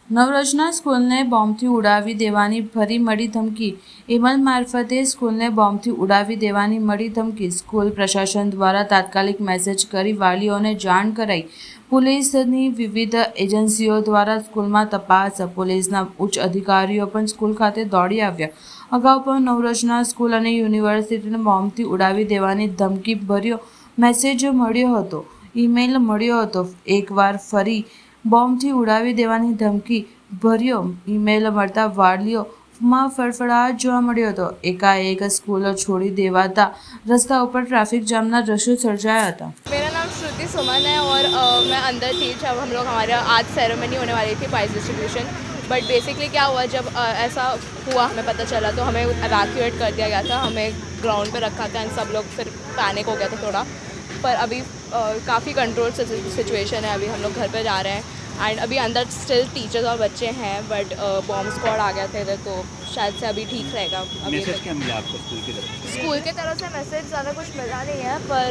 નવરચના સ્કૂલને બોમ્બથી ઉડાવી દેવાની ફરી મળી ધમકી. ઈમેલ મારફતે સ્કૂલને બોમ્બથી ઉડાવી દેવાની મળી ધમકી. સ્કૂલ પ્રશાસન દ્વારા તાત્કાલિક મેસેજ કરી વાલીઓને જાણ કરાઈ. પોલીસની વિવિધ એજન્સીઓ દ્વારા સ્કૂલમાં તપાસ. પોલીસના ઉચ્ચ અધિકારીઓ પણ સ્કૂલ ખાતે દોડી આવ્યા. અગાઉ પણ નવરચના સ્કૂલ અને યુનિવર્સિટીને બોમ્બથી ઉડાવી દેવાની ધમકીભર્યો મેસેજ મળ્યો હતો, ઈમેલ મળ્યો હતો. એકવાર ફરી બોમ્બથી ઉડાવી દેવાની ધમકી ભર્યો ઈમેલ મળતા વાલીઓમાં ફફડાટ જોવા મળ્યો હતો. એકાએક स्कूल छोड़ी देवाता रास्ता ऊपर ट्रैफिक जाम ना दृश्य सर्जाया था। मेरा नाम श्रुति सुमन है और मैं अंदर थी जब हम लोग हमारे आज सेरेमनी होने वाली थी प्राइज डिस्ट्रीब्यूशन। बट बेसिकली क्या हुआ, जब ऐसा हुआ हमें पता चला तो हमें इवैक्यूएट कर दिया गया था, हमें ग्राउंड पे रखा था एंड सब लोग फिर पैनिक हो गया था थोड़ा। पर अभी काफ़ी कंट्रोल सिचुएशन है, अभी हम लोग घर पे जा रहे हैं एंड अभी अंदर स्टिल टीचर्स और बच्चे हैं बट बॉम्ब स्क्वाड आ गया था इधर, तो शायद से अभी ठीक रहेगा। मैसेज क्या मिला आपको स्कूल की तरफ से? स्कूल की तरफ से मैसेज ज़्यादा कुछ मिला नहीं है पर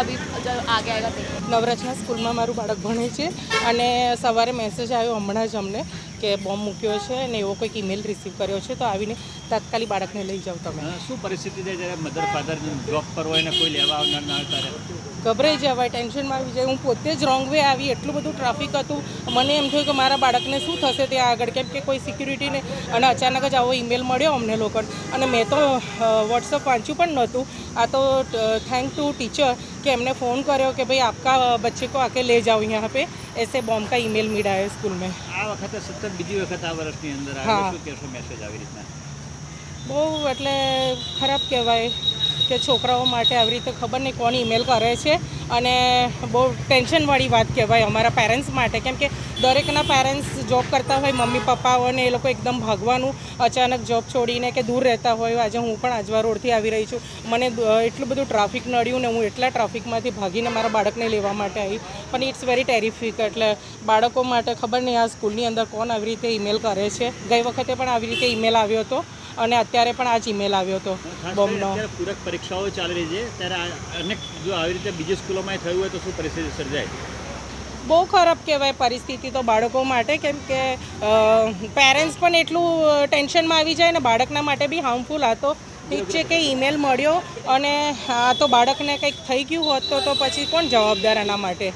अभी जब आगे आएगा तो નવરચના સ્કૂલમાં મારું બાળક ભણે છે અને સવારે મેસેજ આવ્યો હમણાં જ અમને કે બોમ્બ મૂક્યો છે અને એવો કોઈક ઈમેલ રિસીવ કર્યો છે, તો આવીને તાત્કાલિક બાળકને લઈ જાઓ તમે. શું પરિસ્થિતિ છે જ્યારે મધર ફાધર જોબ પર હોય ને કોઈ લેવા આવનાર ના ત્યારે? ગભરાઈ જવાય, ટેન્શનમાં આવી જાય. હું પોતે જ રોંગ વે આવી, એટલું બધું ટ્રાફિક હતું, મને એમ થયું કે મારા બાળકને શું થશે ત્યાં આગળ, કેમ કે કોઈ સિક્યુરિટીને, અને અચાનક જ આવો ઈમેલ મળ્યો અમને લોકોને અને મેં તો વોટ્સઅપ વાંચ્યું પણ નહોતું. આ તો થैंक टू टीचर कि हमने फ़ोन કર્યો કે ભાઈ आपका बच्चे को आके ले जाओ यहाँ पे, ऐसे बॉम्ब का ईमेल मिला है स्कूल में. આ વખતે સતત બીજી વખત આ વર્ષની અંદર આવ્યો, શું કહેશો મેસેજ આવી રીતના? બહુ એટલે ખરાબ કહેવાય કે છોકરાઓ માટે આવી રીતે ખબર નહીં કોણ ઈમેલ કરે છે અને બહુ ટેન્શનવાળી વાત કહેવાય અમારા પેરેન્ટ્સ માટે, કેમ કે દરેકના પેરેન્ટ્સ જોબ કરતા હોય, મમ્મી પપ્પાઓને એ લોકો એકદમ ભાગવાનું અચાનક જોબ છોડીને કે દૂર રહેતા હોય. આજે હું પણ આજવા રોડથી આવી રહી છું, મને એટલું બધું ટ્રાફિક નડ્યું ને હું એટલા ટ્રાફિકમાંથી ભાગીને મારા બાળકને લેવા માટે આવી, પણ ઇટ્સ વેરી ટેરિફિક. એટલે બાળકો માટે ખબર નહીં આ સ્કૂલની અંદર કોણ આવી રીતે ઈમેલ કરે છે. ગઈ વખતે પણ આવી રીતે ઈમેલ આવ્યો હતો અને અત્યારે પણ આ જ ઈમેલ આવ્યો હતો બોમ્બનો. પૂરક પરીક્ષાઓ ચાલી રહી છે ત્યારે અનેક જો આવી રીતે બીજી સ્કૂલોમાં થયું હોય તો શું પરિસ્થિતિ સર્જાય? બહુ ખરાબ કહેવાય પરિસ્થિતિ તો બાળકો માટે, કેમ કે પેરેન્ટ્સ પણ એટલું ટેન્શનમાં આવી જાય ને બાળકના માટે બી હાર્મફુલ. આ તો ઠીક છે કે ઈમેલ મળ્યો અને આ તો બાળકને કંઈક થઈ ગયું હોત તો પછી કોણ જવાબદાર આના માટે?